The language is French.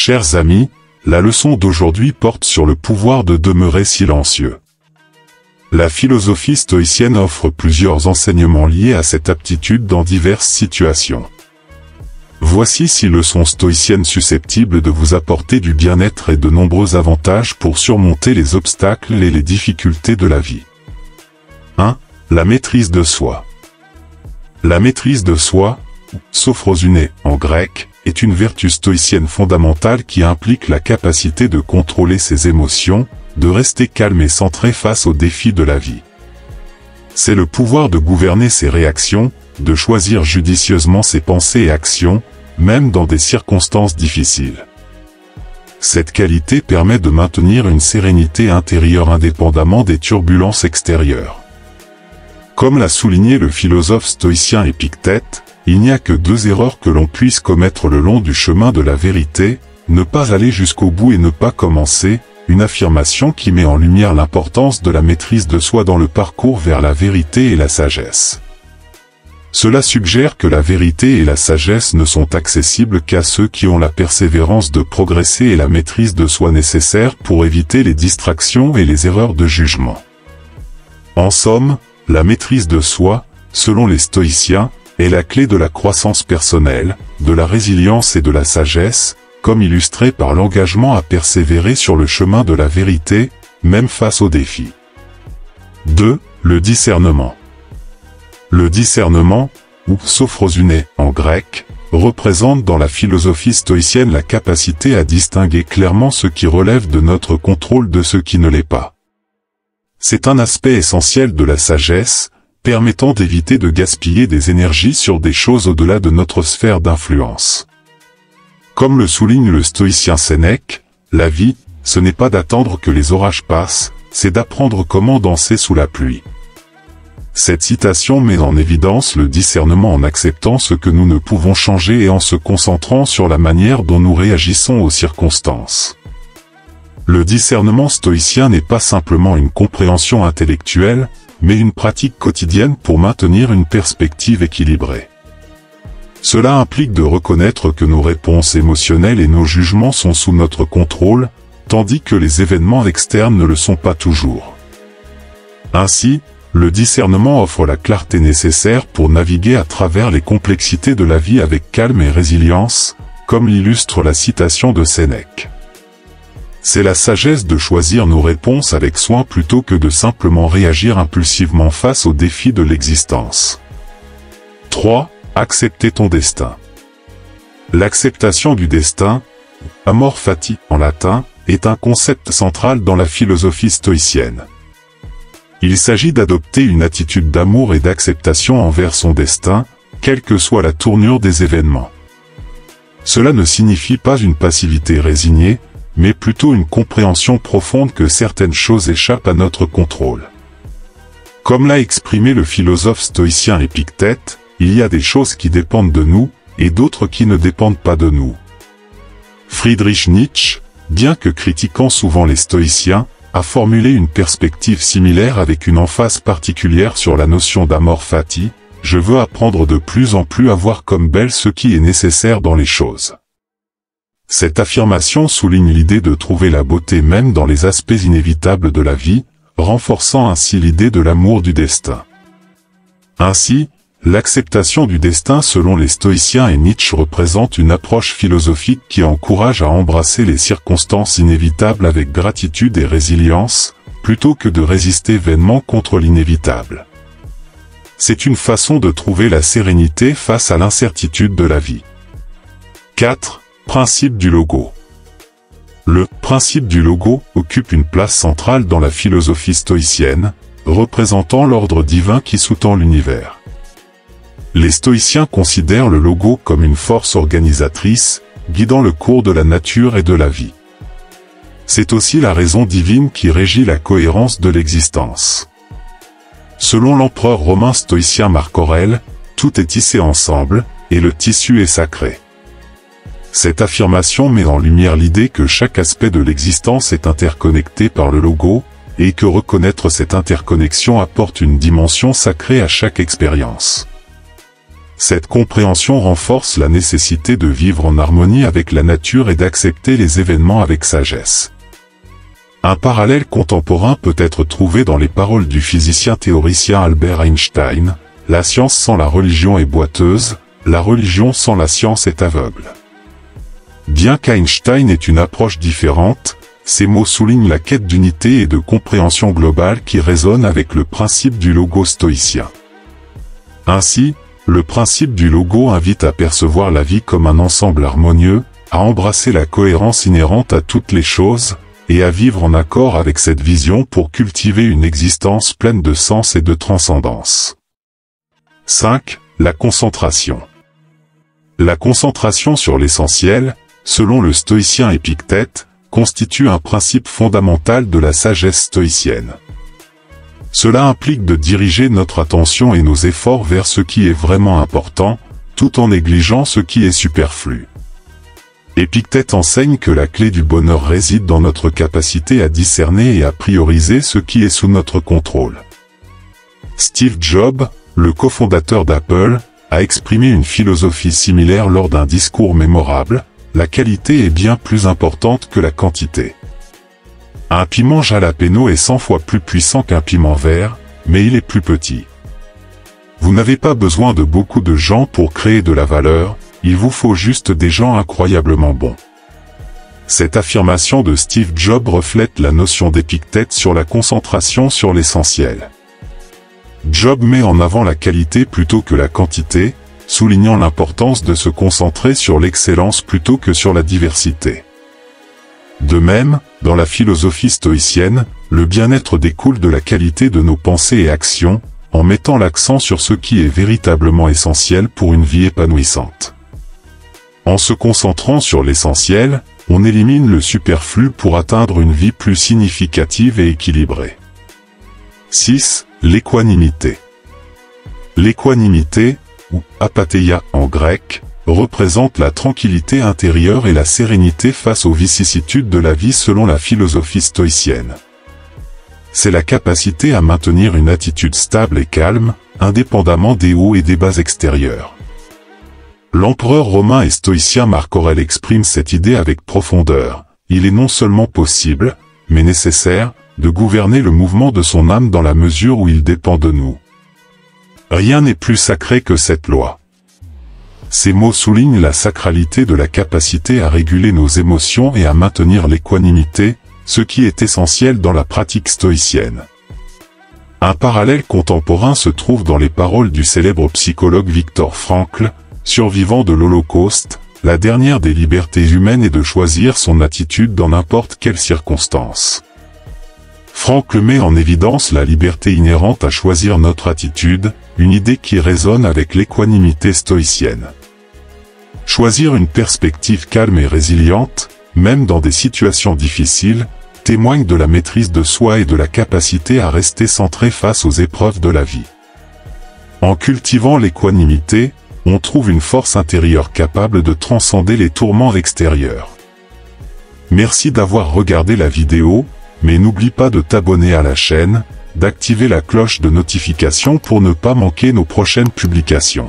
Chers amis, la leçon d'aujourd'hui porte sur le pouvoir de demeurer silencieux. La philosophie stoïcienne offre plusieurs enseignements liés à cette aptitude dans diverses situations. Voici 6 leçons stoïciennes susceptibles de vous apporter du bien-être et de nombreux avantages pour surmonter les obstacles et les difficultés de la vie. 1. La maîtrise de soi. La maîtrise de soi, sophrosune en grec, est une vertu stoïcienne fondamentale qui implique la capacité de contrôler ses émotions, de rester calme et centré face aux défis de la vie. C'est le pouvoir de gouverner ses réactions, de choisir judicieusement ses pensées et actions, même dans des circonstances difficiles. Cette qualité permet de maintenir une sérénité intérieure indépendamment des turbulences extérieures. Comme l'a souligné le philosophe stoïcien Épictète, il n'y a que 2 erreurs que l'on puisse commettre le long du chemin de la vérité, ne pas aller jusqu'au bout et ne pas commencer, une affirmation qui met en lumière l'importance de la maîtrise de soi dans le parcours vers la vérité et la sagesse. Cela suggère que la vérité et la sagesse ne sont accessibles qu'à ceux qui ont la persévérance de progresser et la maîtrise de soi nécessaire pour éviter les distractions et les erreurs de jugement. En somme, la maîtrise de soi, selon les stoïciens, est la clé de la croissance personnelle, de la résilience et de la sagesse, comme illustré par l'engagement à persévérer sur le chemin de la vérité, même face aux défis. 2. Le discernement. Le discernement, ou sophrosune en grec, représente dans la philosophie stoïcienne la capacité à distinguer clairement ce qui relève de notre contrôle de ce qui ne l'est pas. C'est un aspect essentiel de la sagesse, permettant d'éviter de gaspiller des énergies sur des choses au-delà de notre sphère d'influence. Comme le souligne le stoïcien Sénèque, la vie, ce n'est pas d'attendre que les orages passent, c'est d'apprendre comment danser sous la pluie. Cette citation met en évidence le discernement en acceptant ce que nous ne pouvons changer et en se concentrant sur la manière dont nous réagissons aux circonstances. Le discernement stoïcien n'est pas simplement une compréhension intellectuelle, mais une pratique quotidienne pour maintenir une perspective équilibrée. Cela implique de reconnaître que nos réponses émotionnelles et nos jugements sont sous notre contrôle, tandis que les événements externes ne le sont pas toujours. Ainsi, le discernement offre la clarté nécessaire pour naviguer à travers les complexités de la vie avec calme et résilience, comme l'illustre la citation de Sénèque. C'est la sagesse de choisir nos réponses avec soin plutôt que de simplement réagir impulsivement face aux défis de l'existence. 3. Accepter ton destin. L'acceptation du destin, amor fati en latin, est un concept central dans la philosophie stoïcienne. Il s'agit d'adopter une attitude d'amour et d'acceptation envers son destin, quelle que soit la tournure des événements. Cela ne signifie pas une passivité résignée, mais plutôt une compréhension profonde que certaines choses échappent à notre contrôle. Comme l'a exprimé le philosophe stoïcien Épictète, il y a des choses qui dépendent de nous, et d'autres qui ne dépendent pas de nous. Friedrich Nietzsche, bien que critiquant souvent les stoïciens, a formulé une perspective similaire avec une emphase particulière sur la notion d'amor fati, je veux apprendre de plus en plus à voir comme belle ce qui est nécessaire dans les choses. Cette affirmation souligne l'idée de trouver la beauté même dans les aspects inévitables de la vie, renforçant ainsi l'idée de l'amour du destin. Ainsi, l'acceptation du destin selon les stoïciens et Nietzsche représente une approche philosophique qui encourage à embrasser les circonstances inévitables avec gratitude et résilience, plutôt que de résister vainement contre l'inévitable. C'est une façon de trouver la sérénité face à l'incertitude de la vie. 4. Principe du logo. Le principe du logo occupe une place centrale dans la philosophie stoïcienne, représentant l'ordre divin qui sous-tend l'univers. Les stoïciens considèrent le logo comme une force organisatrice, guidant le cours de la nature et de la vie. C'est aussi la raison divine qui régit la cohérence de l'existence. Selon l'empereur romain stoïcien Marc Aurèle, tout est tissé ensemble, et le tissu est sacré. Cette affirmation met en lumière l'idée que chaque aspect de l'existence est interconnecté par le logo, et que reconnaître cette interconnexion apporte une dimension sacrée à chaque expérience. Cette compréhension renforce la nécessité de vivre en harmonie avec la nature et d'accepter les événements avec sagesse. Un parallèle contemporain peut être trouvé dans les paroles du physicien théoricien Albert Einstein: « La science sans la religion est boiteuse, la religion sans la science est aveugle. » Bien qu'Einstein ait une approche différente, ces mots soulignent la quête d'unité et de compréhension globale qui résonne avec le principe du logo stoïcien. Ainsi, le principe du logo invite à percevoir la vie comme un ensemble harmonieux, à embrasser la cohérence inhérente à toutes les choses, et à vivre en accord avec cette vision pour cultiver une existence pleine de sens et de transcendance. 5. La concentration. La concentration sur l'essentiel, selon le stoïcien Épictète, constitue un principe fondamental de la sagesse stoïcienne. Cela implique de diriger notre attention et nos efforts vers ce qui est vraiment important, tout en négligeant ce qui est superflu. Épictète enseigne que la clé du bonheur réside dans notre capacité à discerner et à prioriser ce qui est sous notre contrôle. Steve Jobs, le cofondateur d'Apple, a exprimé une philosophie similaire lors d'un discours mémorable: la qualité est bien plus importante que la quantité. Un piment jalapeno est 100 fois plus puissant qu'un piment vert, mais il est plus petit. Vous n'avez pas besoin de beaucoup de gens pour créer de la valeur, il vous faut juste des gens incroyablement bons. Cette affirmation de Steve Jobs reflète la notion d'Épictète sur la concentration sur l'essentiel. Jobs met en avant la qualité plutôt que la quantité, soulignant l'importance de se concentrer sur l'excellence plutôt que sur la diversité. De même, dans la philosophie stoïcienne, le bien-être découle de la qualité de nos pensées et actions, en mettant l'accent sur ce qui est véritablement essentiel pour une vie épanouissante. En se concentrant sur l'essentiel, on élimine le superflu pour atteindre une vie plus significative et équilibrée. 6. L'équanimité. L'équanimité, ou apatheia en grec, représente la tranquillité intérieure et la sérénité face aux vicissitudes de la vie selon la philosophie stoïcienne. C'est la capacité à maintenir une attitude stable et calme, indépendamment des hauts et des bas extérieurs. L'empereur romain et stoïcien Marc Aurèle exprime cette idée avec profondeur: il est non seulement possible, mais nécessaire, de gouverner le mouvement de son âme dans la mesure où il dépend de nous. Rien n'est plus sacré que cette loi. Ces mots soulignent la sacralité de la capacité à réguler nos émotions et à maintenir l'équanimité, ce qui est essentiel dans la pratique stoïcienne. Un parallèle contemporain se trouve dans les paroles du célèbre psychologue Viktor Frankl, survivant de l'Holocauste: la dernière des libertés humaines est de choisir son attitude dans n'importe quelle circonstance. Frankl met en évidence la liberté inhérente à choisir notre attitude, une idée qui résonne avec l'équanimité stoïcienne. Choisir une perspective calme et résiliente, même dans des situations difficiles, témoigne de la maîtrise de soi et de la capacité à rester centré face aux épreuves de la vie. En cultivant l'équanimité, on trouve une force intérieure capable de transcender les tourments extérieurs. Merci d'avoir regardé la vidéo, mais n'oublie pas de t'abonner à la chaîne, d'activer la cloche de notification pour ne pas manquer nos prochaines publications.